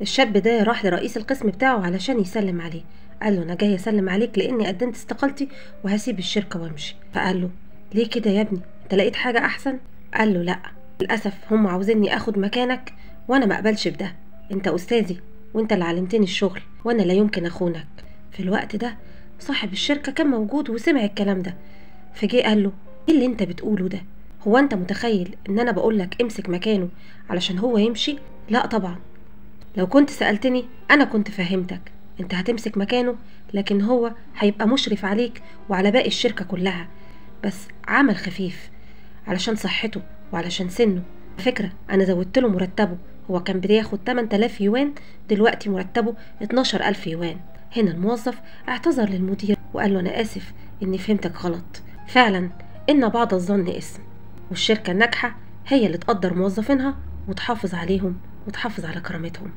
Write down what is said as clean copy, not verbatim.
الشاب ده راح لرئيس القسم بتاعه علشان يسلم عليه. قال له: انا جاي اسلم عليك لاني قدمت استقالتي وهسيب الشركه وامشي. فقال له: ليه كده يا ابني؟ انت لقيت حاجه احسن؟ قال له: لا، للاسف هم عاوزيني اخد مكانك وانا ما اقبلش بده. انت استاذي وانت اللي علمتني الشغل وانا لا يمكن اخونك. في الوقت ده صاحب الشركه كان موجود وسمع الكلام ده، فجه قال له: ايه اللي انت بتقوله ده؟ هو انت متخيل ان انا بقولك امسك مكانه علشان هو يمشي؟ لا طبعا، لو كنت سألتني أنا كنت فهمتك. أنت هتمسك مكانه، لكن هو هيبقى مشرف عليك وعلى باقي الشركة كلها، بس عمل خفيف علشان صحته وعلشان سنه. فكرة أنا زودت له مرتبه، هو كان بياخد 8000 يوان، دلوقتي مرتبه 12000 يوان. هنا الموظف اعتذر للمدير وقال له: أنا آسف إني فهمتك غلط. فعلا إن بعض الظن اسم، والشركة الناجحة هي اللي تقدر موظفينها وتحافظ عليهم وتحافظ على كرامتهم.